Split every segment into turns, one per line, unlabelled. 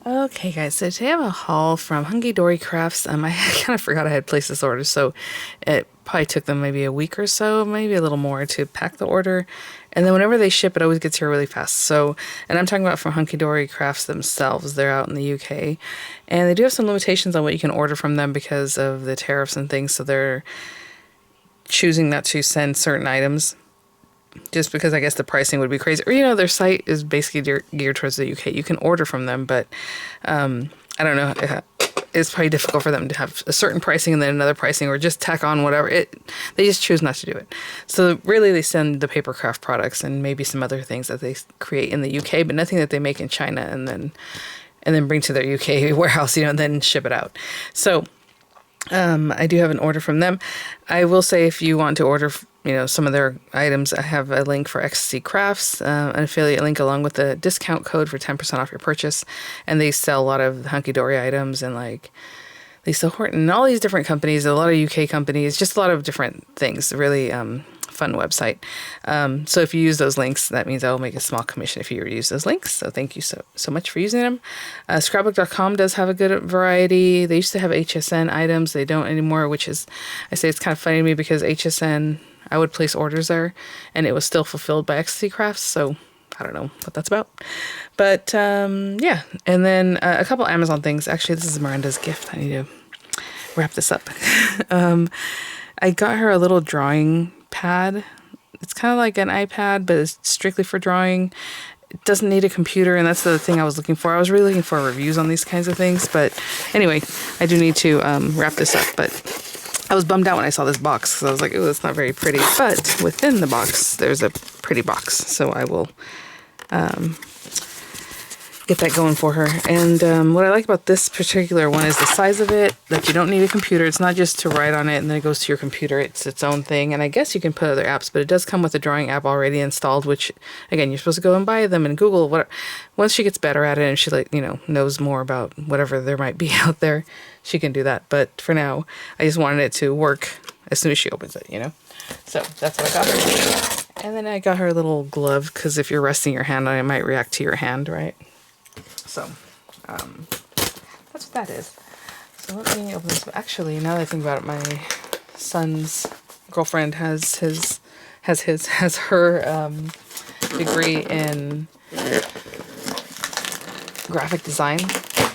Okay guys, so today I have a haul from Hunkydory Crafts. I kind of forgot I had placed this order, so it probably took them maybe a week or so, maybe a little more, to pack the order. And then whenever they ship, it always gets here really fast. So, and I'm talking about from Hunkydory Crafts themselves. They're out in the UK, and they do have some limitations on what you can order from them because of the tariffs and things. So they're choosing not to send certain items, just because I guess the pricing would be crazy. Or, their site is basically geared towards the UK. You can order from them, but I don't know. It's probably difficult for them to have a certain pricing and then another pricing, or just tack on whatever. They just choose not to do it. So really they send the paper craft products and maybe some other things that they create in the UK, but nothing that they make in China and then bring to their UK warehouse, and then ship it out. So I do have an order from them. I will say, if you want to order, some of their items, I have a link for XC Crafts, an affiliate link along with a discount code for 10% off your purchase. And they sell a lot of Hunkydory items, and they sell Horton and all these different companies, a lot of UK companies, just a lot of different things. Really fun website. So if you use those links, that means I will make a small commission if you use those links. So thank you so much for using them. Scrapbook.com does have a good variety. They used to have HSN items. They don't anymore, which is, I say it's kind of funny to me because HSN, I would place orders there and it was still fulfilled by XC Crafts. So I don't know what that's about. But yeah. And then a couple Amazon things. Actually, this is Miranda's gift. I need to wrap this up. I got her a little drawing pad. It's kind of like an iPad, but it's strictly for drawing. It doesn't need a computer, and that's the thing I was looking for. I was really looking for reviews on these kinds of things, but anyway, I do need to wrap this up. But I was bummed out when I saw this box, because I was like, oh, that's not very pretty. But within the box, there's a pretty box, so I will get that going for her. And what I like about this particular one is the size of it, that you don't need a computer. It's not just to write on it and then it goes to your computer. It's its own thing. And I guess you can put other apps, but it does come with a drawing app already installed, which, again, you're supposed to go and buy them and Google what. Once she gets better at it and she knows more about whatever there might be out there, she can do that. But for now, I just wanted it to work as soon as she opens it, So that's what I got her. And then I got her a little glove, because if you're resting your hand on it, it might react to your hand, right? So, that's what that is. So let me open this. Actually, now that I think about it, my son's girlfriend has her degree in graphic design.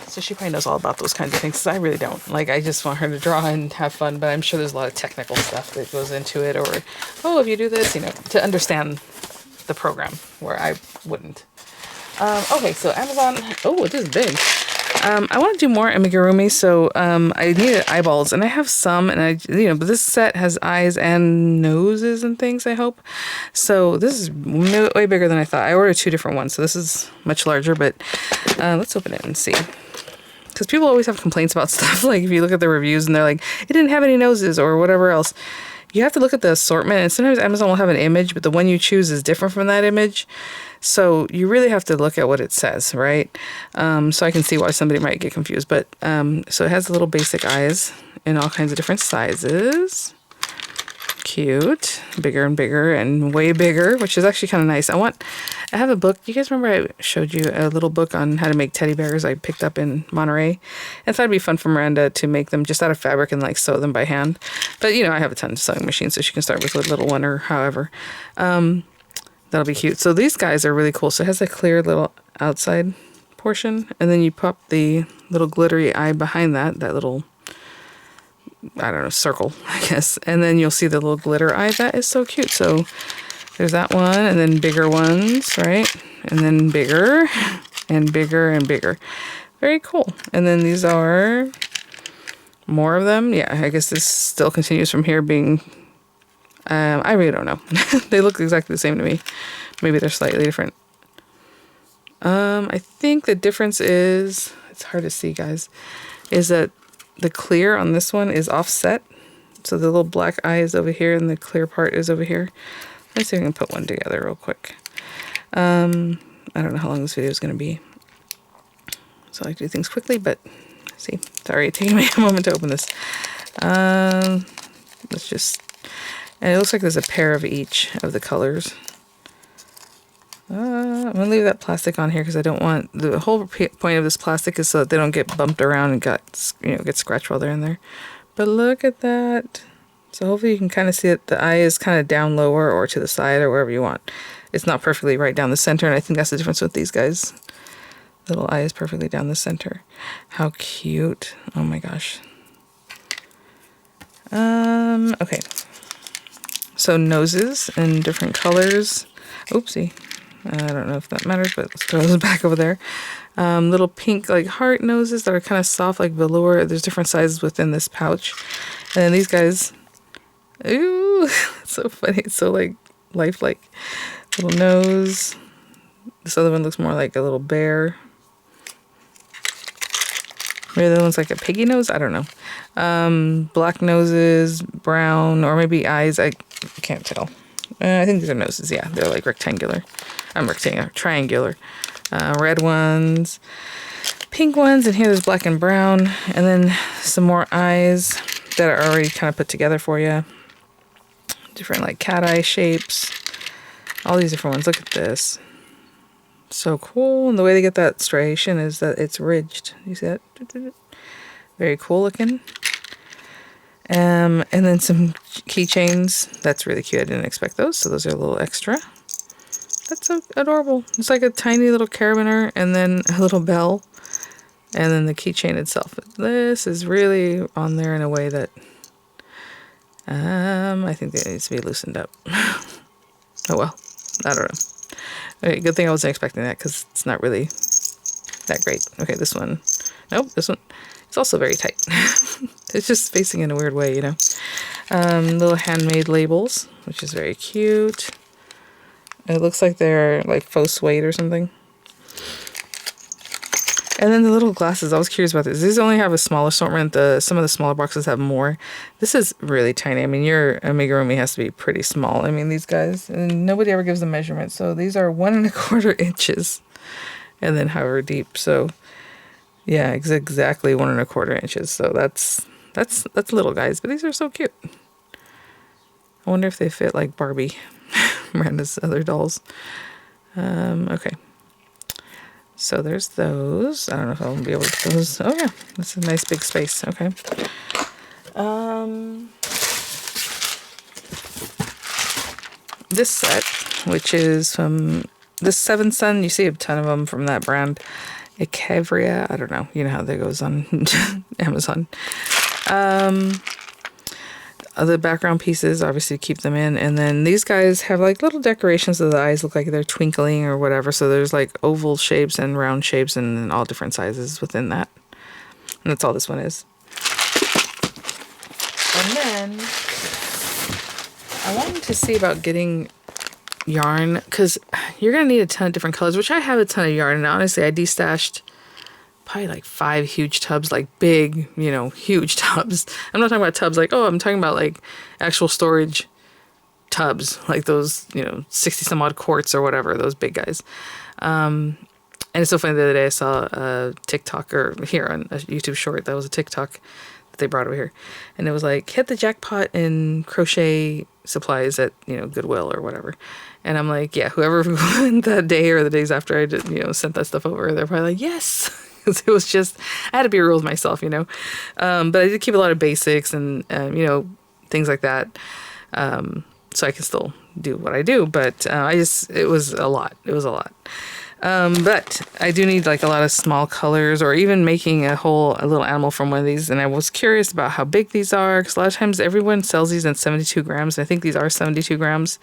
So she probably knows all about those kinds of things, because I really don't. I just want her to draw and have fun, but I'm sure there's a lot of technical stuff that goes into it, or, oh, if you do this, to understand the program, where I wouldn't. Okay, so Amazon. Oh, it is big. I want to do more amigurumi, so I needed eyeballs, and I have some, and but this set has eyes and noses and things, I hope. So this is way bigger than I thought. I ordered 2 different ones, so this is much larger, but let's open it and see. Because people always have complaints about stuff, if you look at the reviews and they're like, it didn't have any noses or whatever else. You have to look at the assortment, and sometimes Amazon will have an image, but the one you choose is different from that image. So you really have to look at what it says, right? So I can see why somebody might get confused. But so it has little basic eyes in all kinds of different sizes. Cute. Bigger and bigger and way bigger, which is actually kind of nice. I have a book. You guys remember I showed you a little book on how to make teddy bears I picked up in Monterey? I thought it'd be fun for Miranda to make them just out of fabric and sew them by hand. But I have a ton of sewing machines, so she can start with a little one or however. That'll be cute. So these guys are really cool. So it has a clear little outside portion, and then you pop the little glittery eye behind that little, I don't know, circle, I guess. And then you'll see the little glitter eye. That is so cute. So there's that one, and then bigger ones, right? And then bigger and bigger and bigger. Very cool. And then these are more of them. Yeah, I guess this still continues from here being, I really don't know. They look exactly the same to me. Maybe they're slightly different. I think the difference is, it's hard to see, guys, is that the clear on this one is offset. So the little black eye is over here and the clear part is over here. Let's see if I can put one together real quick. I don't know how long this video is going to be. So I like to do things quickly, but see, sorry, it's taking me a moment to open this. Let's just, and it looks like there's a pair of each of the colors. I'm gonna leave that plastic on here because I don't want, the whole point of this plastic is so that they don't get bumped around and get scratched while they're in there. But look at that. So hopefully you can kind of see that the eye is kind of down lower or to the side or wherever you want. It's not perfectly right down the center, and I think that's the difference with these guys. The little eye is perfectly down the center. How cute. Oh my gosh. Okay. So noses in different colors. Oopsie. I don't know if that matters, but let's throw those back over there. Little pink like heart noses that are kind of soft like velour. There's different sizes within this pouch. And then these guys, ooh, it's so funny. It's so like lifelike. Little nose. This other one looks more like a little bear. Maybe the other one's like a piggy nose. I don't know. Black noses, brown, or maybe eyes. I can't tell. I think these are noses. Yeah, they're like rectangular. Triangular. Red ones, pink ones, and here there's black and brown, and then some more eyes that are already kind of put together for you. Different like cat eye shapes. All these different ones. Look at this. So cool. And the way they get that striation is that it's ridged. You see that? Very cool looking. And then some keychains. That's really cute. I didn't expect those. So those are a little extra. That's so adorable. It's like a tiny little carabiner and then a little bell. And then the keychain itself. This is really on there in a way that I think it needs to be loosened up. Oh well. I don't know. Okay, good thing I wasn't expecting that because it's not really that great. Okay, this one. Nope, this one. It's also very tight. It's just facing in a weird way, you know. Little handmade labels, which is very cute. It looks like they're like faux suede or something. And then the little glasses. I was curious about this. These only have a small assortment. Some of the smaller boxes have more. This is really tiny. I mean, your amigurumi has to be pretty small. I mean, these guys, and nobody ever gives the measurement. So these are 1¼ inches, and then however deep. So yeah, exactly 1¼ inches. So that's little guys, but these are so cute. I wonder if they fit like Barbie, Miranda's other dolls. Okay. So there's those. I don't know if I'll be able to put those. Oh yeah, that's a nice big space. Okay. This set, which is from this Seven Sun, you see a ton of them from that brand. Ikevria, I don't know. You know how that goes on Amazon. The background pieces, obviously keep them in. And then these guys have like little decorations so the eyes look like they're twinkling or whatever. So there's like oval shapes and round shapes and all different sizes within that. And that's all this one is. And then I wanted to see about getting yarn because you're going to need a ton of different colors, which I have a ton of yarn. And honestly, I destashed probably like 5 huge tubs, like big, you know, huge tubs. I'm not talking about tubs like, oh, I'm talking about like actual storage tubs, like those, you know, 60 some odd quarts or whatever, those big guys. And it's so funny, the other day I saw a TikTok or here on a YouTube short, that was a TikTok that they brought over here. And it was like, hit the jackpot in crochet supplies at, you know, Goodwill or whatever. And I'm like, yeah, whoever that day or the days after I did, you know, sent that stuff over, they're probably like, yes. It was just, I had to be real with myself, you know. But I did keep a lot of basics and, you know, things like that. So I can still do what I do. But it was a lot. It was a lot. But I do need like a lot of small colors or even making a little animal from one of these. And I was curious about how big these are because a lot of times everyone sells these in 72 grams. And I think these are 72 grams.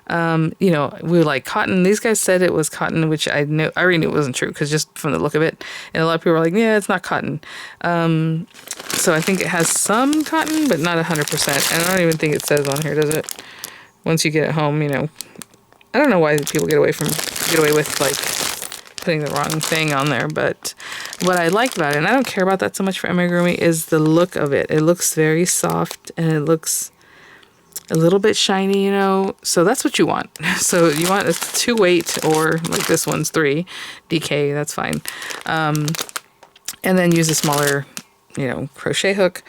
You know, we were like cotton. These guys said it was cotton, which I already knew it wasn't true because just from the look of it. And a lot of people were like, yeah, it's not cotton. So I think it has some cotton, but not 100%. And I don't even think it says on here, does it? Once you get it home, you know, I don't know why people get away with like putting the wrong thing on there. But what I like about it, and I don't care about that so much for amigurumi, is the look of it. It looks very soft and it looks a little bit shiny, you know, so that's what you want. So you want a 2 weight, or like this one's 3 DK, that's fine. And then use a smaller, you know, crochet hook.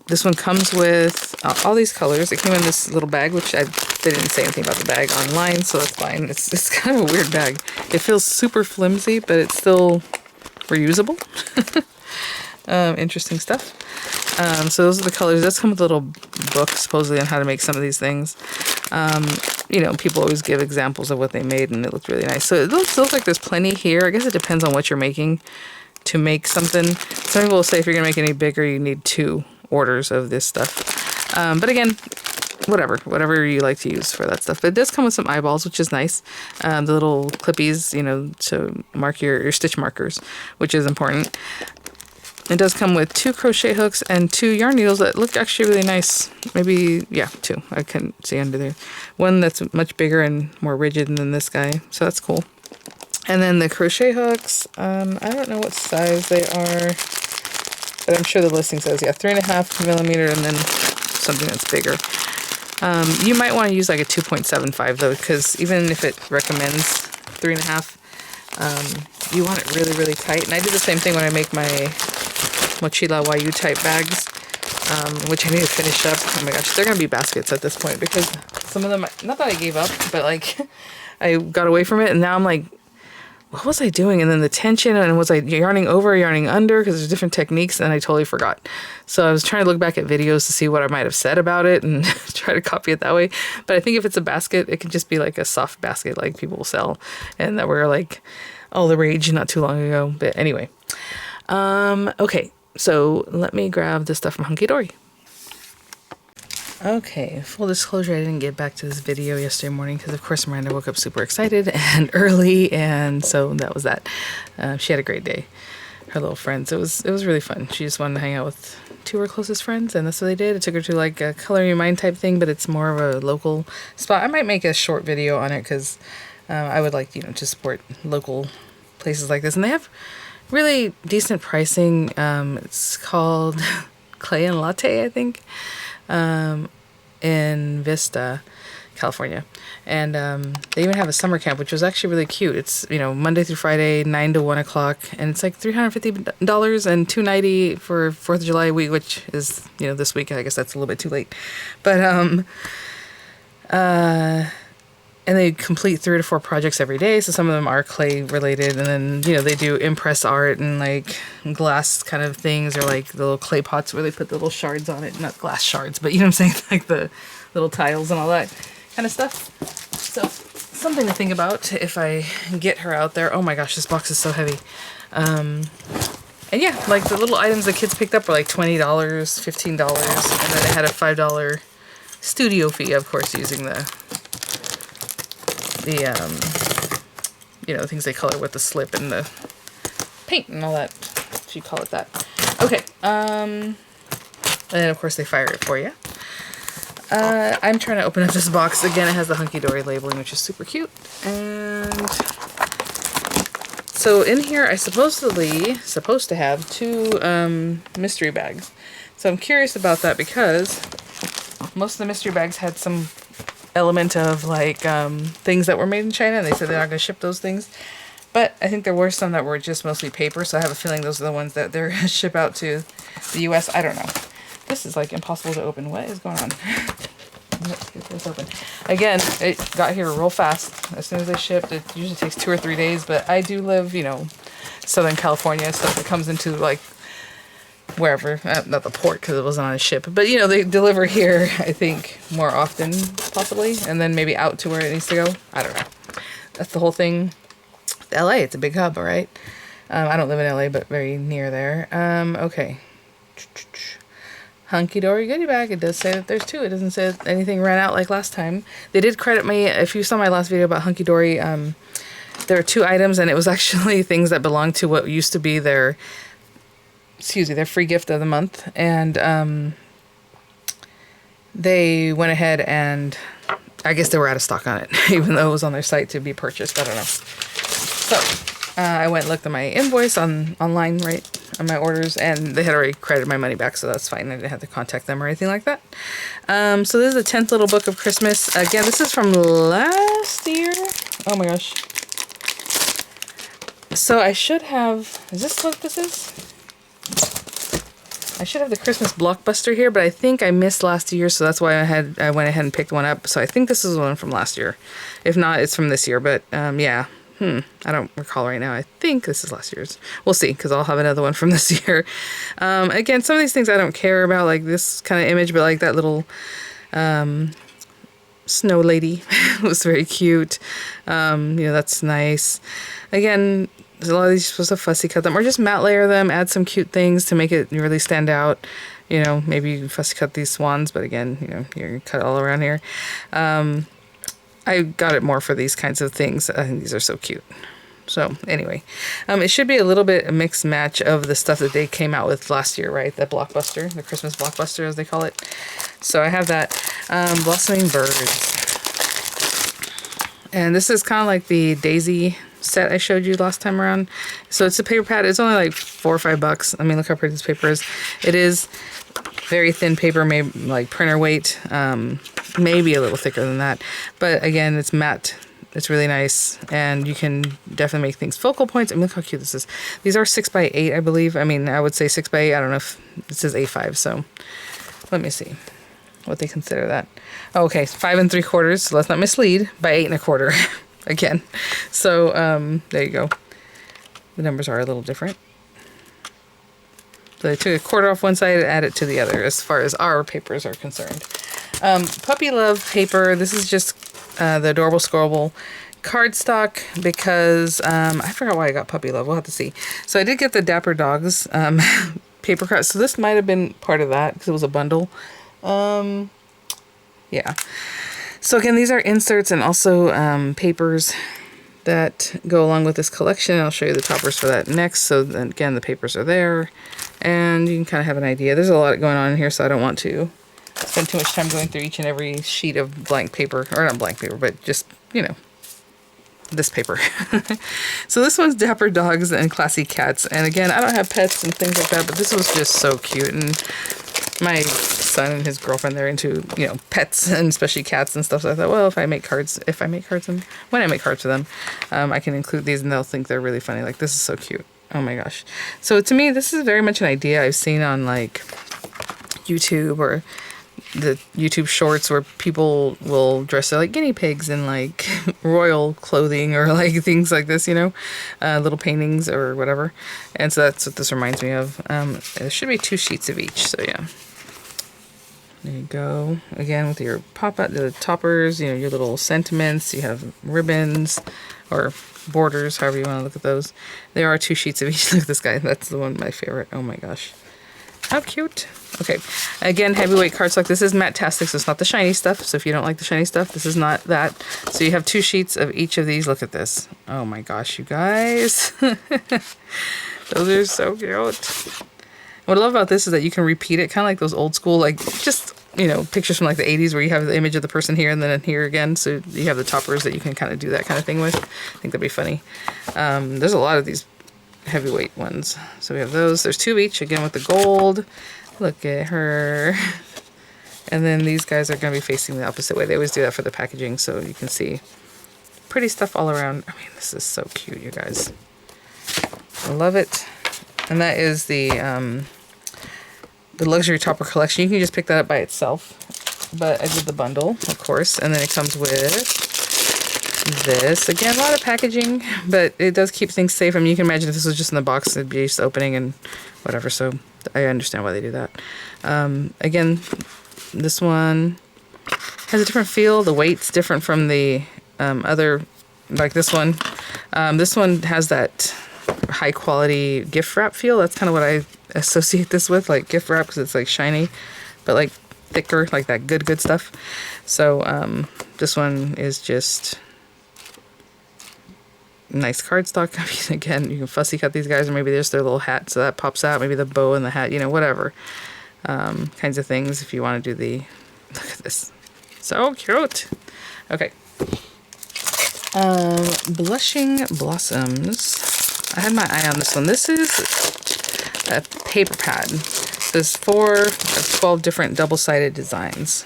This one comes with all these colors. It came in this little bag, which they didn't say anything about the bag online, so that's fine. It's kind of a weird bag. It feels super flimsy, but it's still reusable. Interesting stuff. So those are the colors. This come with a little book, supposedly, on how to make some of these things. You know, people always give examples of what they made, and it looked really nice. So it looks like there's plenty here. I guess it depends on what you're making to make something. Some people will say if you're going to make any bigger, you need 2 orders of this stuff. But again, whatever you like to use for that stuff. But it does come with some eyeballs, which is nice. The little clippies, you know, to mark your stitch markers, which is important. It does come with 2 crochet hooks and 2 yarn needles that look actually really nice. Maybe, yeah, 2. I couldn't see under there. One that's much bigger and more rigid than this guy, so that's cool. And then the crochet hooks, I don't know what size they are, but I'm sure the listing says, yeah, 3.5 millimeter and then something that's bigger. You might want to use like a 2.75 though, because even if it recommends 3.5, you want it really, really tight. And I do the same thing when I make my mochila YU type bags, which I need to finish up. Oh my gosh, they're going to be baskets at this point, because some of them, not that I gave up, but like I got away from it, and now I'm like, what was I doing? And then the tension, and was I yarning over, yarning under, because there's different techniques, and I totally forgot. So I was trying to look back at videos to see what I might have said about it and try to copy it that way. But I think if it's a basket, it can just be like a soft basket like people will sell, and that were like all the rage not too long ago. But anyway, okay, so let me grab the stuff from Hunkydory. Okay, full disclosure, I didn't get back to this video yesterday morning because, of course, Miranda woke up super excited and early, and so that was that. She had a great day. Her little friends, it was really fun. She just wanted to hang out with 2 of her closest friends, and that's what they did. I took her to like a Color Your Mind type thing, but it's more of a local spot. I might make a short video on it because I would like, you know, to support local places like this, and they have really decent pricing. It's called Clay and Latte, I think. In Vista, California, and they even have a summer camp, which was actually really cute. It's, you know, Monday through Friday, 9 to 1 o'clock, and it's like $350 and $290 for 4th of July week, which is, you know, this week. I guess that's a little bit too late, but and they complete 3 to 4 projects every day. So some of them are clay related, and then, you know, they do impress art and like glass kind of things, or like the little clay pots where they put the little shards on it. Not glass shards, but you know what I'm saying? Like the little tiles and all that kind of stuff. So something to think about if I get her out there. Oh my gosh, this box is so heavy. And yeah, like the little items the kids picked up were like $20, $15, and then they had a $5 studio fee, of course, using the you know, the things they color with the slip and the paint and all that. If you call it that. Okay. And then of course they fire it for you. I'm trying to open up this box. Again, it has the Hunkydory labeling, which is super cute. And so in here, I supposed to have 2 mystery bags. So I'm curious about that because most of the mystery bags had some element of like things that were made in China, and they said they're not going to ship those things. But I think there were some that were just mostly paper, so I have a feeling those are the ones that they're going to ship out to the US. I don't know. This is like impossible to open. What is going on? Let's get this open. Again, it got here real fast. As soon as they shipped, it usually takes 2 or 3 days, but I do live, you know, Southern California, so if it comes into like wherever, not the port because it wasn't on a ship, but you know, they deliver here, I think, more often possibly, and then maybe out to where it needs to go. I don't know. That's the whole thing. LA, it's a big hub, all right? I don't live in LA, but very near there. Okay. Hunkydory goodie bag. It does say that there's 2. It doesn't say that anything ran out like last time. They did credit me. If you saw my last video about Hunkydory, there are 2 items, and it was actually things that belonged to what used to be their free gift of the month, and they went ahead and I guess they were out of stock on it, even though it was on their site to be purchased. I don't know. So I went and looked at my invoice online, right, on my orders, and they had already credited my money back, so that's fine. I didn't have to contact them or anything like that. So this is the 10th little book of Christmas. Again, this is from last year. Oh my gosh. So I should have, is this what this is? I should have the Christmas Blockbuster here, but I think I missed last year, so that's why I went ahead and picked one up. So I think this is one from last year. If not, it's from this year, but yeah. I don't recall right now. I think this is last year's. We'll see, because I'll have another one from this year. Again, some of these things I don't care about, like this kind of image, but like that little snow lady was very cute. You know, that's nice. Again, a lot of these you're supposed to fussy cut them or just matte layer them, add some cute things to make it really stand out. You know, maybe you can fussy cut these swans, but again, you know, you're gonna cut it all around here. I got it more for these kinds of things. I think these are so cute. So anyway, it should be a little bit a mixed match of the stuff that they came out with last year, right? That Blockbuster, the Christmas Blockbuster as they call it. So I have that Blossoming Birds. And this is kind of like the Daisy set I showed you last time around. So it's a paper pad. It's only like $4 or $5. I mean, look how pretty this paper is. It is very thin paper, maybe like printer weight. Maybe a little thicker than that. But again, it's matte. It's really nice. And you can definitely make things focal points. I mean, look how cute this is. These are 6x8, I believe. I mean, I would say 6x8. I don't know if it says A5. So let me see what they consider that. Oh, okay, 5 3/4. So let's not mislead, by 8 1/4. Again. So there you go. The numbers are a little different. So I took a quarter off one side and added it to the other as far as our papers are concerned. Puppy Love paper. This is just the Adorable Scorable cardstock because I forgot why I got Puppy Love. We'll have to see. So I did get the Dapper Dogs paper card. So this might have been part of that because it was a bundle. Yeah. So again, these are inserts and also papers that go along with this collection. I'll show you the toppers for that next. So then again, the papers are there and you can kind of have an idea. There's a lot going on in here, so I don't want to spend too much time going through each and every sheet of blank paper, or not blank paper, but just, you know, this paper. So this one's Dapper Dogs and Classy Cats. And again, I don't have pets and things like that, but this was just so cute. And my son and his girlfriend, they're into, you know, pets and especially cats and stuff. So I thought, well, when I make cards for them, I can include these and they'll think they're really funny. Like, this is so cute. Oh my gosh. So to me, this is very much an idea I've seen on like YouTube or the YouTube shorts where people will dress like guinea pigs in like royal clothing or like things like this, you know, little paintings or whatever. And so that's what this reminds me of. There should be 2 sheets of each. So yeah, there you go. Again, with your the toppers, you know, your little sentiments, you have ribbons or borders, however you want to look at those. There are 2 sheets of each. Look at this guy. That's the one, my favorite. Oh my gosh. How cute. Okay, again, heavyweight cardstock. This is matte-tastic, so it's not the shiny stuff. So if you don't like the shiny stuff, this is not that. So you have 2 sheets of each of these. Look at this. Oh my gosh, you guys. Those are so cute. What I love about this is that you can repeat it, kind of like those old school, like just, you know, pictures from like the 80s where you have the image of the person here and then here again. So you have the toppers that you can kind of do that kind of thing with. I think that'd be funny. There's a lot of these heavyweight ones. So we have those. There's 2 each, again with the gold. Look at her. And then these guys are going to be facing the opposite way. They always do that for the packaging, so you can see pretty stuff all around. I mean, this is so cute, you guys. I love it. And that is the luxury topper collection. You can just pick that up by itself, but I did the bundle, of course. And then it comes with this. Again, a lot of packaging, but it does keep things safe. I mean, you can imagine if this was just in the box, it'd be just opening and whatever. So I understand why they do that. Again, this one has a different feel. The weight's different from the other, like this one. This one has that high quality gift wrap feel. That's kind of what I associate this with, like gift wrap, because it's like shiny, but like thicker, like that good stuff. So this one is just nice cardstock. I mean, again, you can fussy cut these guys, or maybe there's their little hat, so that pops out. Maybe the bow and the hat, you know, whatever kinds of things. If you want to do the, look at this, so cute. Okay, Blushing Blossoms. I had my eye on this one. This is a paper pad. There's 4 of 12 different double-sided designs,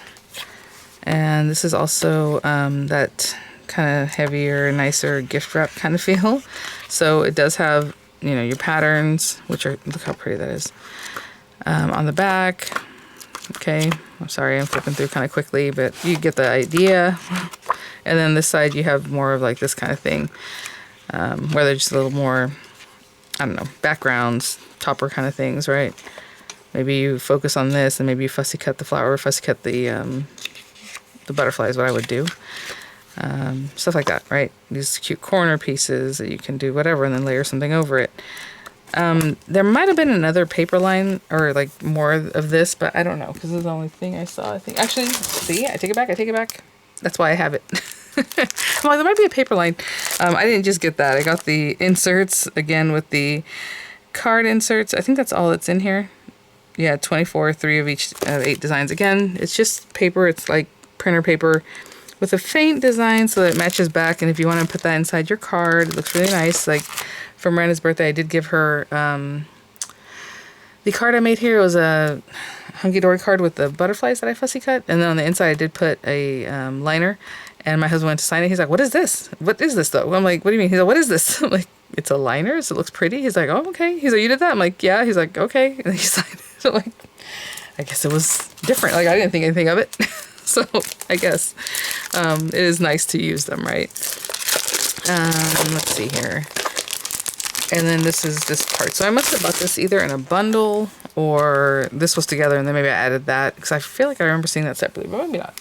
and this is also that kind of heavier, nicer gift wrap kind of feel. So it does have, you know, your patterns, which are, look how pretty that is. On the back, okay, I'm sorry, I'm flipping through kind of quickly, but you get the idea. And then this side you have more of like this kind of thing, where they're just a little more, I don't know, backgrounds, topper kind of things, right? Maybe you focus on this, and maybe you fussy cut the flower, fussy cut the butterfly is what I would do. Stuff like that, right? These cute corner pieces that you can do whatever, and then layer something over it. There might have been another paper line or like more of this, but I don't know, because it's the only thing I saw, I think. Actually, see, I take it back. That's why I have it. I'm like, there might be a paper line. I didn't just get that. I got the inserts, again, with the card inserts. I think that's all that's in here. Yeah, 24, 3 of each 8 designs. Again, it's just paper. It's like printer paper with a faint design so that it matches back. And if you want to put that inside your card, it looks really nice. Like for Miranda's birthday, I did give her the card I made here. Was a Hunkydory card with the butterflies that I fussy cut. And then on the inside, I did put a liner. And my husband went to sign it. He's like, what is this? What is this, though? I'm like, what do you mean? He's like, what is this? I'm like, it's a liner, so it looks pretty. He's like, oh, okay. He's like, you did that? I'm like, yeah. He's like, okay. And he signed it. So, like, I guess it was different. Like, I didn't think anything of it. So, I guess it is nice to use them, right? Let's see here. And then this is this part. So, I must have bought this either in a bundle or this was together, and then maybe I added that because I feel like I remember seeing that separately, but maybe not.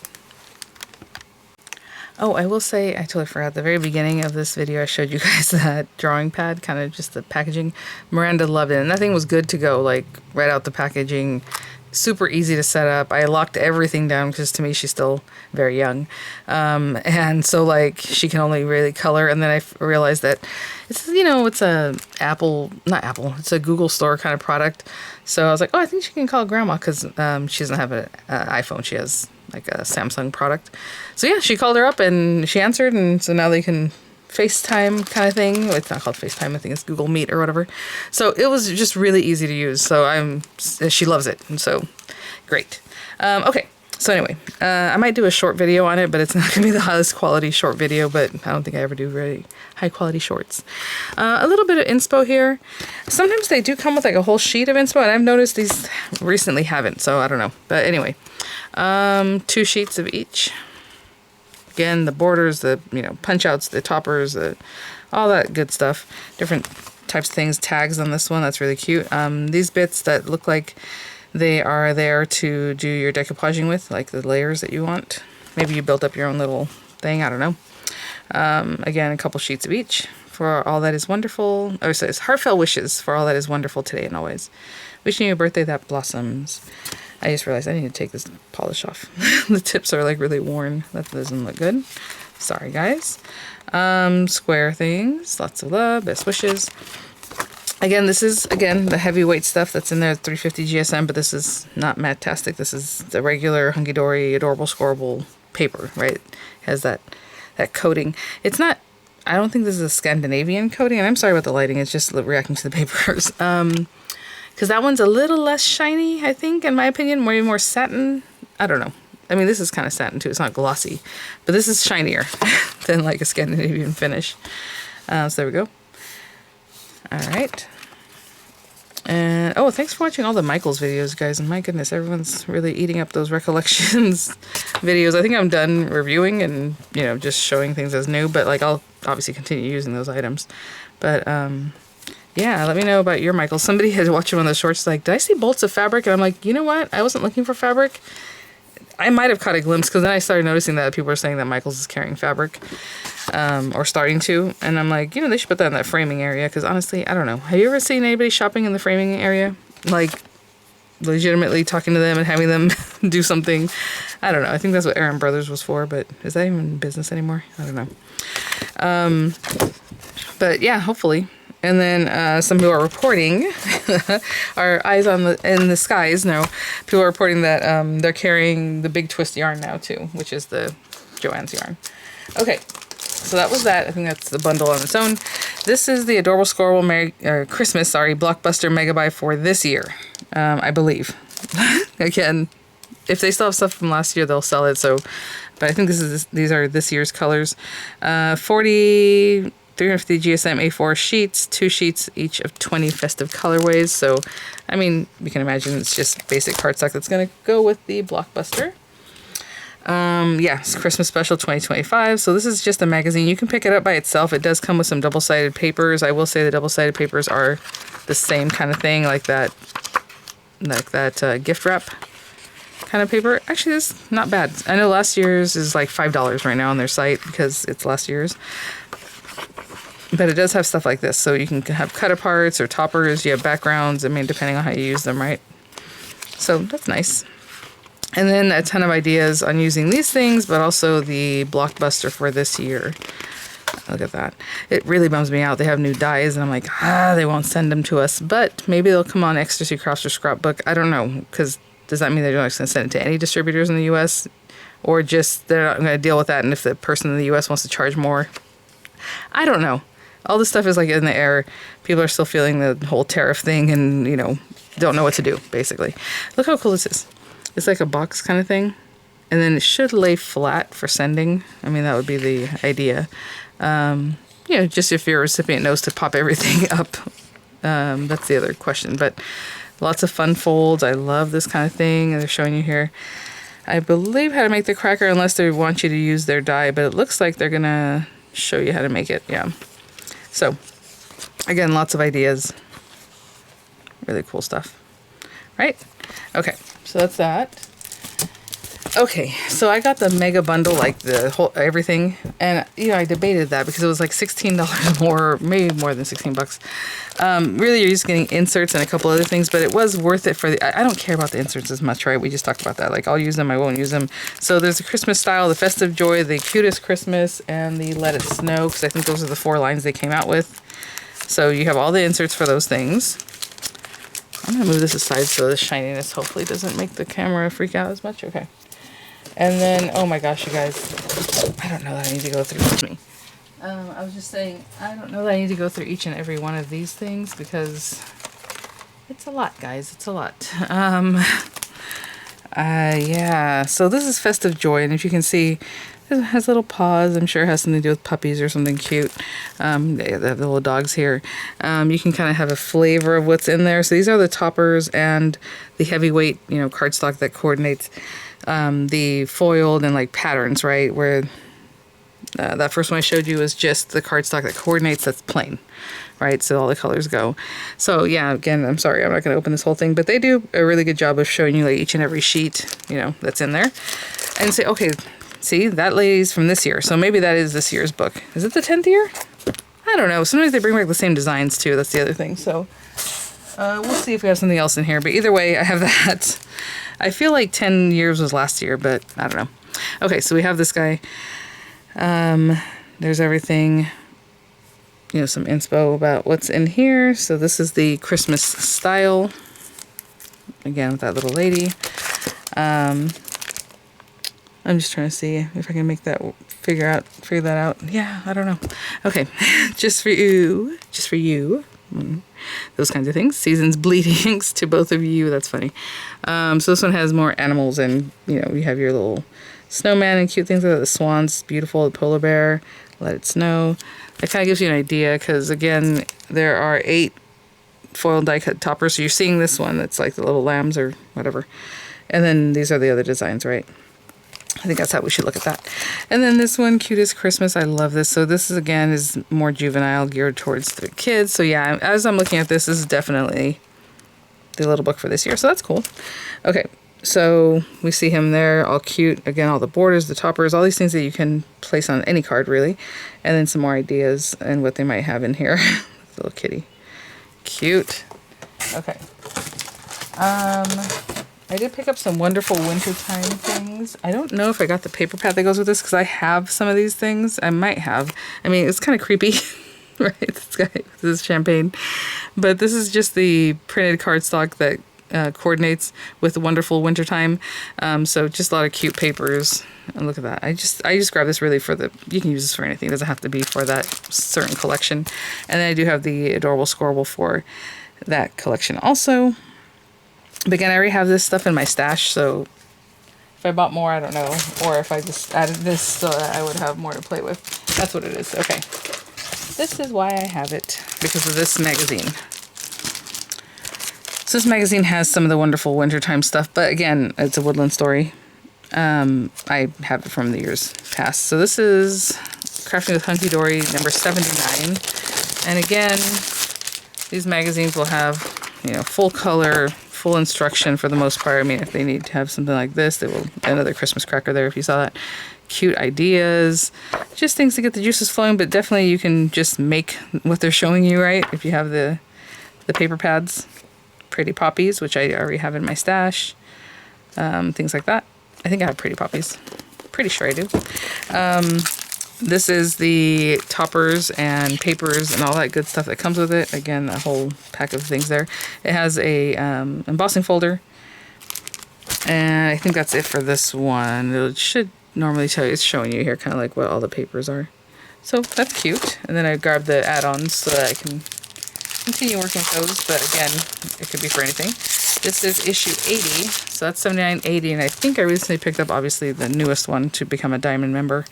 Oh, I will say, I totally forgot, at the very beginning of this video, I showed you guys that drawing pad, kind of just the packaging. Miranda loved it, and that thing was good to go, like, right out the packaging. Super easy to set up. I locked everything down, because to me, she's still very young. And so, like, she can only really color, and then I realized that it's, you know, it's a it's a Google Store kind of product. So I was like, oh, I think she can call Grandma, because she doesn't have an iPhone. She has like a Samsung product. So yeah, she called her up and she answered, and so now they can FaceTime kind of thing. It's not called FaceTime, I think it's Google Meet or whatever. So it was just really easy to use. So she loves it, and so great. Okay, so anyway, I might do a short video on it, but it's not gonna be the highest quality short video, but I don't think I ever do very high quality shorts. A little bit of inspo here. Sometimes they do come with like a whole sheet of inspo, and I've noticed these recently haven't, so I don't know. But anyway, 2 sheets of each. Again, the borders, the punch outs, the toppers, all that good stuff. Different types of things. Tags on this one. That's really cute. These bits that look like they are there to do your decoupaging with, like the layers that you want. Maybe you built up your own little thing. I don't know. Again, a couple sheets of each. For all that is wonderful. Oh, so it's heartfelt wishes for all that is wonderful today and always. Wishing you a birthday that blossoms. I just realized I need to take this polish off. The tips are like really worn. That doesn't look good. Sorry, guys. Square things. Lots of love. Best wishes. Again, this is, the heavyweight stuff that's in there, 350 GSM, but this is not Matte-tastic. This is the regular Hunkydory Adorable Scorable paper, right? It has that coating. It's not, I don't think this is a Scandinavian coating, and I'm sorry about the lighting. It's just reacting to the papers. Because that one's a little less shiny, I think, in my opinion. Maybe more satin. I don't know. I mean, this is kind of satin, too. It's not glossy. But this is shinier than, like, a Scandinavian finish. So there we go. All right. And, oh, thanks for watching all the Michaels videos, guys. And my goodness, everyone's really eating up those recollections videos. I think I'm done reviewing and, just showing things as new. But, like, I'll obviously continue using those items. But, yeah, let me know about your Michaels. Somebody had watched one of the shorts like, did I see bolts of fabric? And I'm like, you know what? I wasn't looking for fabric. I might have caught a glimpse, because then I started noticing that people were saying that Michaels is carrying fabric, or starting to. And I'm like, they should put that in that framing area, because honestly, I don't know. Have you ever seen anybody shopping in the framing area? Like, legitimately talking to them and having them do something? I don't know. I think that's what Aaron Brothers was for, but is that even in business anymore? I don't know. But yeah, hopefully. And then some people are reporting, our eyes in the skies now, people are reporting that they're carrying the Big Twist yarn now too, which is the Joann's yarn. Okay, so that was that. I think that's the bundle on its own. This is the Adorable Scorable Christmas, Blockbuster Mega Buy for this year, I believe. Again, if they still have stuff from last year, they'll sell it. So, but I think these are this year's colors. 40 350 GSM A4 sheets, 2 sheets each of 20 festive colorways. So, I mean, you can imagine it's just basic cardstock that's going to go with the Blockbuster. Yeah, it's Christmas Special 2025. So this is just a magazine. You can pick it up by itself. It does come with some double-sided papers. I will say the double-sided papers are the same kind of thing, like that gift wrap kind of paper. Actually, it's not bad. I know last year's is like $5 right now on their site because it's last year's. But it does have stuff like this. So you can have cut-aparts or toppers. You have backgrounds. I mean, depending on how you use them, right? So that's nice. And then a ton of ideas on using these things, but also the Blockbuster for this year. Look at that. It really bums me out. They have new dies, and I'm like, they won't send them to us. But maybe they'll come on Ecstasy Crafts or Scrapbook. I don't know, because does that mean they're not going to send it to any distributors in the U.S.? Or just they're not going to deal with that, and if the person in the U.S. wants to charge more? I don't know. All this stuff is like in the air. People are still feeling the whole tariff thing and, you know, don't know what to do, basically. Look how cool this is. It's like a box kind of thing. And then it should lay flat for sending. I mean, that would be the idea. You know, just if your recipient knows to pop everything up. That's the other question. But lots of fun folds. I love this kind of thing. They're showing you here. I believe how to make the cracker unless they want you to use their die. But it looks like they're going to show you how to make it. Yeah. So, again, lots of ideas. Really cool stuff. Right? Okay. So that's that. Okay, so I got the mega bundle, like the whole everything, and you know I debated that because it was like $16 more, maybe more than 16 bucks. Really, you're just getting inserts and a couple other things, but it was worth it for the. I don't care about the inserts as much, right? We just talked about that. Like I'll use them, I won't use them. So there's the Christmas style, the Festive Joy, the Cutest Christmas, and the Let It Snow, because I think those are the 4 lines they came out with. So you have all the inserts for those things. I'm gonna move this aside so the shininess hopefully doesn't make the camera freak out as much. Okay. And then, oh my gosh, you guys, I don't know that I need to go through with me. I was just saying, I don't know that I need to go through each and every one of these things because it's a lot, guys. It's a lot. Yeah, so this is Festive Joy, and if you can see, it has little paws. I'm sure it has something to do with puppies or something cute. They have the little dogs here. You can kind of have a flavor of what's in there. So these are the toppers and the heavyweight, you know, cardstock that coordinates the foiled and like patterns, right? Where that first one I showed you is just the cardstock that coordinates, that's plain, right? So all the colors go. So yeah, again, I'm sorry, I'm not going to open this whole thing, but they do a really good job of showing you like each and every sheet, you know, that's in there. And say, okay, see, that lady's from this year. So maybe that is this year's book. Is it the 10th year? I don't know. Sometimes they bring back the same designs too. That's the other thing. So we'll see if we have something else in here. But either way, I have that. I feel like 10 years was last year, but I don't know. Okay, so we have this guy. There's everything, you know, some inspo about what's in here. So this is the Christmas style. Again, with that little lady. I'm just trying to see if I can make that figure that out. Yeah, I don't know. Okay, just for you. Those kinds of things. Season's bleedings to both of you. That's funny. So this one has more animals, and you know, you have your little snowman and cute things like the swans, beautiful, the polar bear, Let It Snow. That kind of gives you an idea because again, there are 8 foiled die cut toppers. So you're seeing this one that's like the little lambs or whatever, and then these are the other designs, right? I think that's how we should look at that. And then this one, Cutest Christmas. I love this. So this is, again, is more juvenile, geared towards the kids. So yeah, as I'm looking at this, this is definitely the little book for this year. So that's cool. Okay, so we see him there, all cute. Again, all the borders, the toppers, all these things that you can place on any card, really. And then some more ideas and what they might have in here. Little kitty. Cute. Okay. I did pick up some wonderful wintertime things. I don't know if I got the paper pad that goes with this because I have some of these things. I might have. I mean, it's kind of creepy, right? This is champagne. But this is just the printed cardstock that coordinates with wonderful wintertime. So just a lot of cute papers. And look at that. I just grabbed this really for the, you can use this for anything. It doesn't have to be for that certain collection. And then I do have the adorable scorable for that collection also. But again, I already have this stuff in my stash, so if I bought more, I don't know. Or if I just added this so that I would have more to play with. That's what it is. Okay. this is why I have it, because of this magazine. So this magazine has some of the wonderful wintertime stuff, but again, it's a woodland story. I have it from the years past. So this is Crafting with Hunkydory number 79. And again, these magazines will have, you know, full color, full instruction for the most part. I mean, if they need to have something like this, they will, another Christmas cracker there if you saw that. Cute ideas, just things to get the juices flowing, but definitely you can just make what they're showing you, right? If you have the paper pads, pretty poppies, which I already have in my stash, things like that. I think I have pretty poppies. Pretty sure I do. This is the toppers and papers and all that good stuff that comes with it. Again, a whole pack of things there. It has a embossing folder. And I think that's it for this one. It should normally tell you, it's showing you here kind of like what all the papers are. So that's cute. And then I grabbed the add-ons so that I can continue working with those. But again, it could be for anything. This is issue 80, so that's 79.80, and I think I recently picked up, obviously, the newest one to become a diamond member.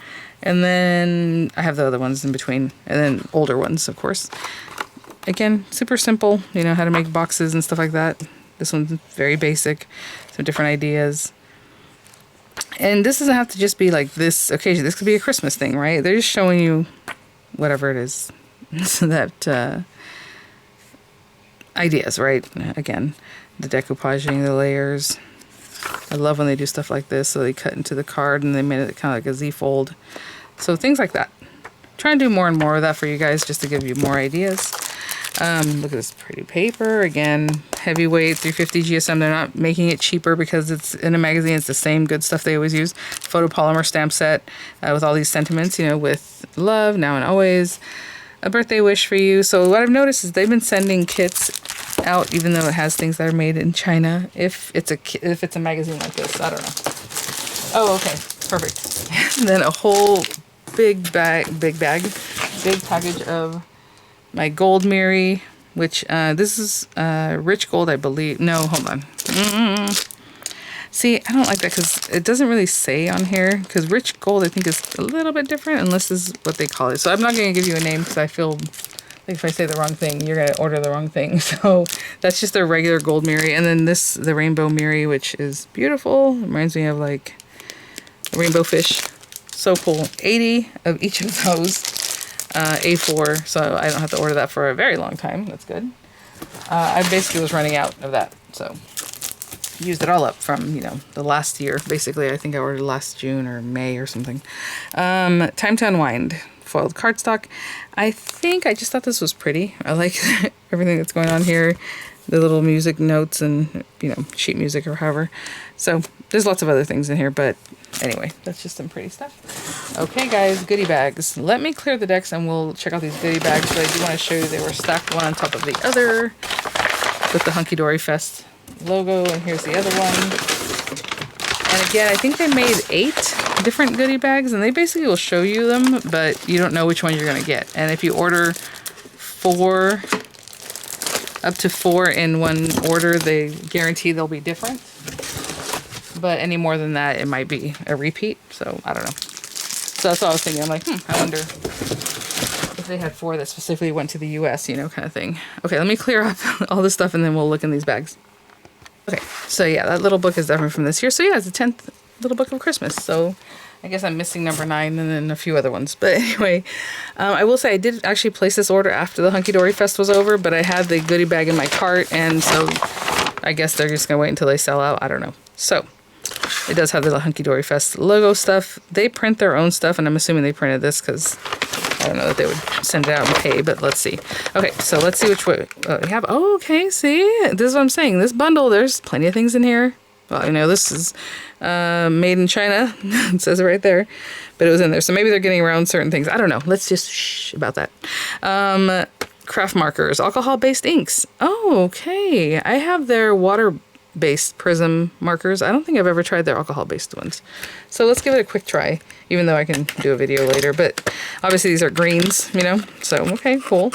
And then I have the other ones in between, and then older ones, of course. Again, super simple, you know, how to make boxes and stuff like that. This one's very basic, some different ideas. And this doesn't have to just be like this occasion. This could be a Christmas thing, right? They're just showing you whatever it is. So that, ideas, right? Again, the decoupaging, the layers. I love when they do stuff like this. So they cut into the card and they made it kind of like a Z-fold. So things like that. Try and do more and more of that for you guys just to give you more ideas. Look at this pretty paper. Again, heavyweight, 350 GSM. They're not making it cheaper because it's in a magazine. It's the same good stuff they always use. Photopolymer stamp set with all these sentiments, you know, with love, now and always. A birthday wish for you. So what I've noticed is they've been sending kits out, even though it has things that are made in China. If it's a magazine like this, I don't know. Oh, okay, perfect. And then a whole big package of my gold Miri, which this is rich gold, I believe. No, hold on. See, I don't like that because it doesn't really say on here, because rich gold I think is a little bit different unless this is what they call it. So I'm not going to give you a name because I feel like if I say the wrong thing, you're going to order the wrong thing. So that's just their regular gold Miri. And then this, the rainbow Miri, which is beautiful. It reminds me of like a rainbow fish. So cool. 80 of each of those. A4, so I don't have to order that for a very long time. That's good. I basically was running out of that, so used it all up from, you know, the last year. Basically, I think I ordered last June or May or something. Time to Unwind, foiled cardstock. I just thought this was pretty. I like everything that's going on here. The little music notes and, you know, sheet music or however. So there's lots of other things in here, but anyway, that's just some pretty stuff. Okay, guys, goodie bags. Let me clear the decks and we'll check out these goodie bags. But I do want to show you they were stacked one on top of the other with the Hunkydory Fest logo. And here's the other one. And again, I think they made 8 different goodie bags, and they basically will show you them, but you don't know which one you're going to get. And if you order 4, up to 4 in one order, they guarantee they'll be different. But any more than that, it might be a repeat. So I don't know. So that's what I was thinking. I'm like, I wonder if they had 4 that specifically went to the US, you know, kind of thing. Okay, let me clear up all this stuff and then we'll look in these bags. Okay, so yeah, that little book is definitely from this year. So yeah, it's the 10th little book of Christmas. So I guess I'm missing number 9 and then a few other ones. But anyway, I will say I did actually place this order after the Hunkydory Fest was over, but I had the goodie bag in my cart, and so I guess they're just going to wait until they sell out. I don't know. So it does have the Hunkydory Fest logo stuff. They print their own stuff, and I'm assuming they printed this because I don't know that they would send it out and pay, but let's see. Okay, so let's see which way we have. Oh, okay, see? This is what I'm saying. This bundle, there's plenty of things in here. Well, you know, this is made in China. It says it right there. But it was in there. So maybe they're getting around certain things. I don't know. Let's just shh about that. Craft markers. Alcohol-based inks. Oh, okay. I have their water-based prism markers. I don't think I've ever tried their alcohol-based ones. So let's give it a quick try, even though I can do a video later. But obviously these are greens, you know. So, okay, cool.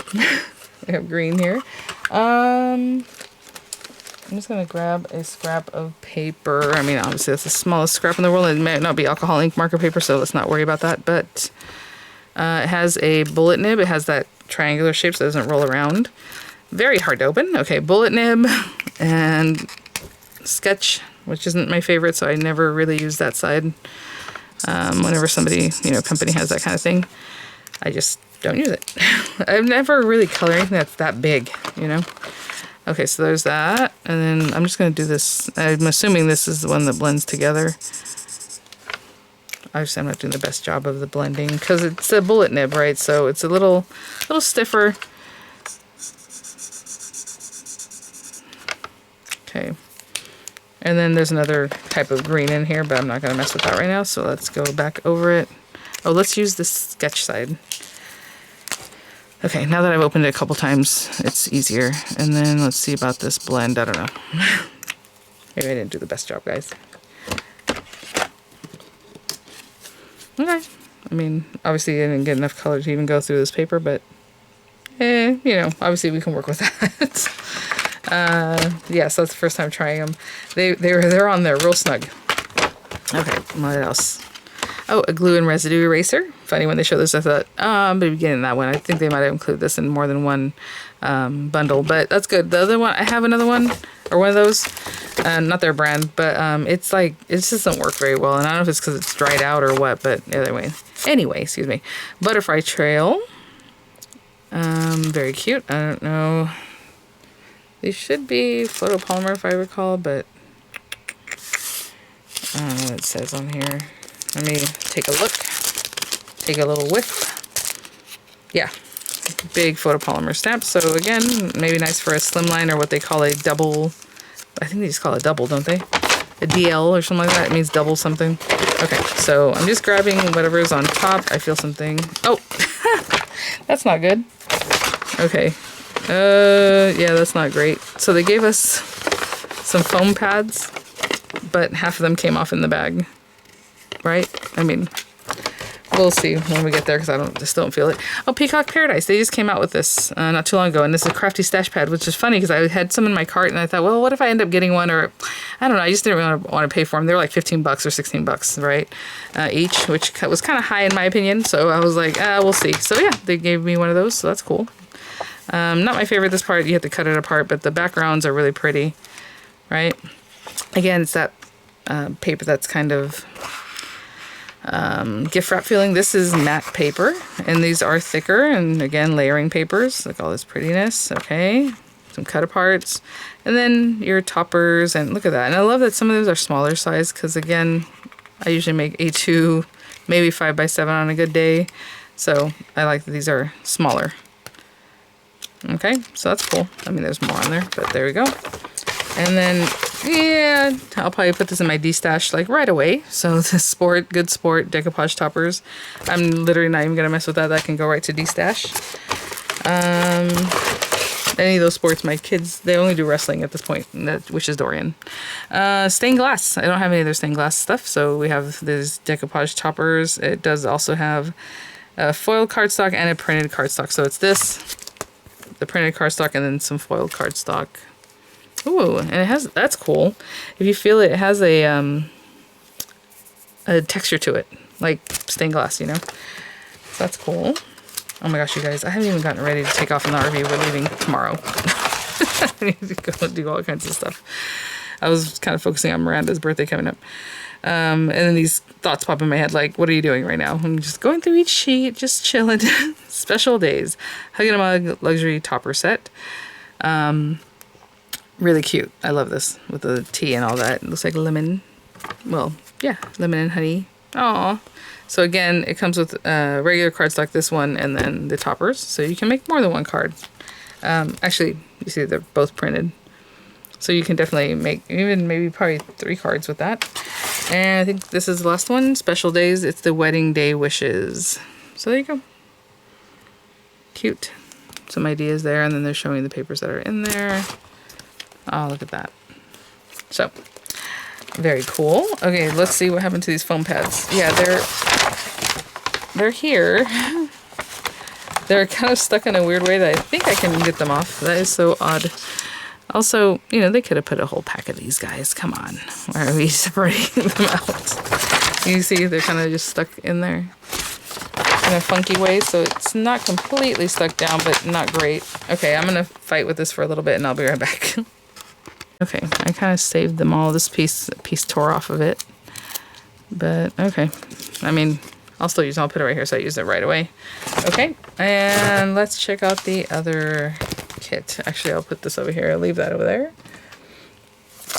I have green here. I'm just going to grab a scrap of paper. I mean, obviously that's the smallest scrap in the world. It may not be alcohol ink marker paper, so let's not worry about that. But it has a bullet nib. It has that triangular shape so it doesn't roll around. Very hard to open. Okay, bullet nib and sketch, which isn't my favorite, so I never really use that side. Whenever somebody, you know, company has that kind of thing, I just don't use it. I've never really colored anything that's that big, you know. Okay, so there's that, and then I'm just going to do this. I'm assuming this is the one that blends together. Obviously, I'm not doing the best job of the blending because it's a bullet nib, right? So it's a little stiffer. Okay. And then there's another type of green in here, but I'm not going to mess with that right now. So let's go back over it. Oh, let's use the sketch side. Okay, now that I've opened it a couple times, it's easier. And then let's see about this blend. I don't know. Maybe I didn't do the best job, guys. Okay. I mean, obviously I didn't get enough color to even go through this paper, but you know, obviously we can work with that. Yeah, so that's the first time trying them. They're on there real snug. Okay, what else? Oh, a glue and residue eraser. Funny, when they showed this, I thought, I'm going to be getting that one. I think they might have included this in more than one bundle, but that's good. The other one, I have another one, or one of those. Not their brand, but it's like, it just doesn't work very well. And I don't know if it's because it's dried out or what, but anyway, excuse me. Butterfly Trail. Very cute. I don't know. These should be photopolymer if I recall, but I don't know what it says on here. Let me take a look. Take a little whiff. Yeah, big photopolymer stamp. So again, maybe nice for a slimline or what they call a double. I think they just call it double, don't they? A DL or something like that. It means double something. Okay, so I'm just grabbing whatever is on top. I feel something. Oh, that's not good. Okay. Yeah, that's not great. So they gave us some foam pads, but half of them came off in the bag, right? I mean, we'll see when we get there because I still don't feel it. Oh, Peacock Paradise. They just came out with this not too long ago, and this is a Crafty stash pad, which is funny because I had some in my cart, and I thought, well, what if I end up getting one? Or I don't know. I just didn't really want to pay for them. They were like $15 or $16, right? Each, which was kind of high in my opinion. So I was like, we'll see. So yeah, they gave me one of those, so that's cool. Not my favorite, this part. You have to cut it apart, but the backgrounds are really pretty, right? Again, it's that paper that's kind of gift wrap feeling. This is matte paper, and these are thicker, and again, layering papers. Look at all this prettiness. Okay, some cut aparts, and then your toppers, and look at that. And I love that some of those are smaller size, because again, I usually make A2, maybe 5x7 on a good day, so I like that these are smaller. Okay, so that's cool. I mean, there's more on there, but there we go. And then, yeah, I'll probably put this in my D-stash like right away. So this Good Sport decoupage toppers, I'm literally not even gonna mess with that. That can go right to D-stash. Any of those sports, my kids, they only do wrestling at this point, which is Dorian. Stained glass. I don't have any of their stained glass stuff, so we have these decoupage toppers. It does also have a foiled cardstock and a printed cardstock. So it's this, the printed cardstock, and then some foiled cardstock. Ooh, and it has, that's cool. If you feel it, it has a texture to it, like stained glass, you know? So that's cool. Oh my gosh, you guys, I haven't even gotten ready to take off in the RV. We're leaving tomorrow. I need to go do all kinds of stuff. I was kind of focusing on Miranda's birthday coming up. And then these thoughts pop in my head, like, what are you doing right now? I'm just going through each sheet, just chilling. Special days. Hug and a Mug luxury topper set. Really cute. I love this with the tea and all that. It looks like lemon. Well, yeah, lemon and honey. Aw. So again, it comes with regular cardstock, this one, and then the toppers. So you can make more than one card. Actually, you see they're both printed. So you can definitely make even maybe probably 3 cards with that. And I think this is the last one, Special Days. It's the Wedding Day Wishes. So there you go. Cute. Some ideas there, and then they're showing the papers that are in there. Oh, look at that. So, very cool. Okay, let's see what happened to these foam pads. Yeah, they're here. They're kind of stuck in a weird way that I think I can get them off. That is so odd. Also, you know, they could have put a whole pack of these guys. Come on. Why are we separating them out? You see, they're kind of just stuck in there. in a funky way, so it's not completely stuck down, but not great. Okay, I'm gonna fight with this for a little bit and I'll be right back. Okay, I kind of saved them all. This piece tore off of it. But, okay. I mean, I'll still use it. I'll put it right here so I use it right away. Okay, and let's check out the other kit. Actually, I'll put this over here. I'll leave that over there.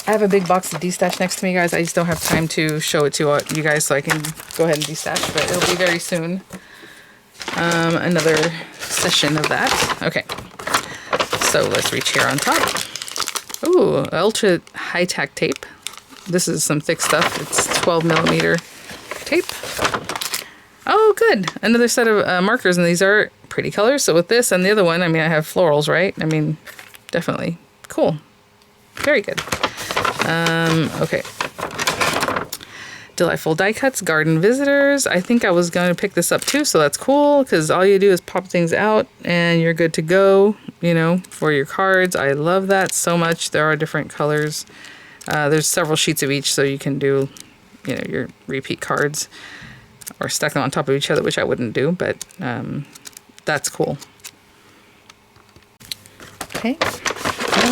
I have a big box of destash next to me, guys. I just don't have time to show it to you guys, so I can go ahead and destash, but it'll be very soon. Another session of that. Okay, so let's reach here on top. Ooh, ultra high-tack tape. This is some thick stuff. It's 12mm tape. Oh, good. Another set of markers, and these are pretty colors. So with this and the other one, I mean, I have florals, right? I mean, definitely. Cool. Very good. Okay. Delightful die cuts, garden visitors. I think I was going to pick this up too, so that's cool, because all you do is pop things out and you're good to go, you know, for your cards. I love that so much. There are different colors. There's several sheets of each, so you can do, you know, your repeat cards or stack them on top of each other, which I wouldn't do, but that's cool. Okay.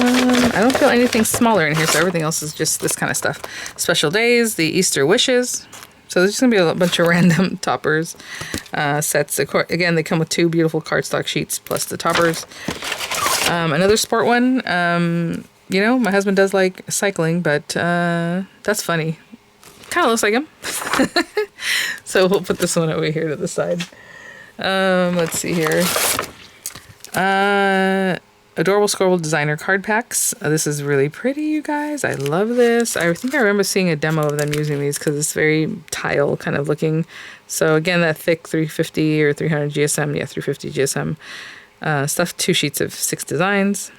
I don't feel anything smaller in here, so everything else is just this kind of stuff. Special days, the Easter wishes. So there's just going to be a bunch of random toppers sets. Again, they come with 2 beautiful cardstock sheets plus the toppers. Another sport one. You know, my husband does like cycling, but that's funny. Kind of looks like him. So we'll put this one over here to the side. Let's see here. Adorable Scribble Designer card packs. This is really pretty, you guys. I love this. I think I remember seeing a demo of them using these because it's very tile kind of looking. So again, that thick 350 or 300 GSM. Yeah, 350 GSM stuff. 2 sheets of 6 designs.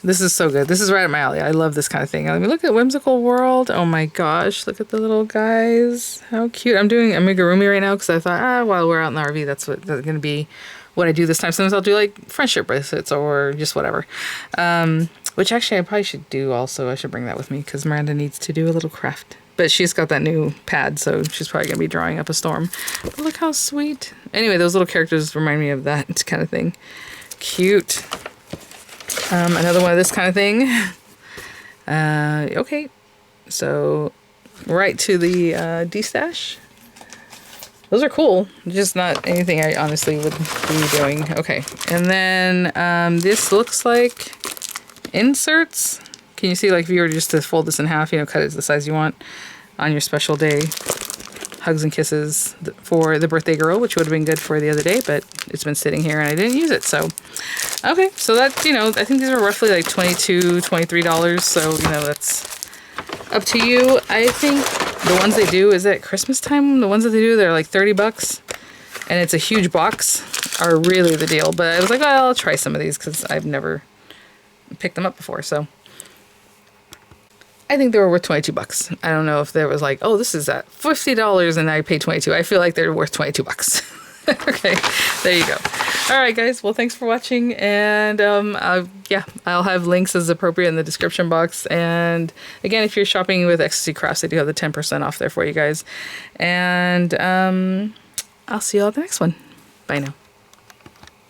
This is so good. This is right up my alley. I love this kind of thing. I mean, look at Whimsical World. Oh my gosh. Look at the little guys. How cute. I'm doing amigurumi right now because I thought, while we're out in the RV, that's going to be what I do this time. Sometimes I'll do like friendship bracelets or just whatever. Which actually I probably should do also. I should bring that with me because Miranda needs to do a little craft. But she's got that new pad, so she's probably going to be drawing up a storm. But look how sweet. Anyway, those little characters remind me of that kind of thing. Cute. Another one of this kind of thing. Okay. So right to the destash. Those are cool, just not anything I honestly would be doing. Okay, and then this looks like inserts. Can you see, like, if you were just to fold this in half, you know, cut it to the size you want on your special day. Hugs and kisses for the birthday girl, which would have been good for the other day, but it's been sitting here and I didn't use it, so. Okay, so that's, you know, I think these are roughly like $22, $23, so, you know, that's up to you. I think the ones they do is at Christmas time. The ones that they do, they're like 30 bucks, and it's a huge box, are really the deal. But I was like, well, I'll try some of these because I've never picked them up before. So I think they were worth 22 bucks. I don't know if there was like, oh, this is at $50 and I paid 22. I feel like they're worth 22 bucks. Okay, there you go. All right, guys. Well, thanks for watching. And yeah, I'll have links as appropriate in the description box. And again, if you're shopping with Ecstasy Crafts, they do have the 10% off there for you guys. And I'll see you all at the next one. Bye now.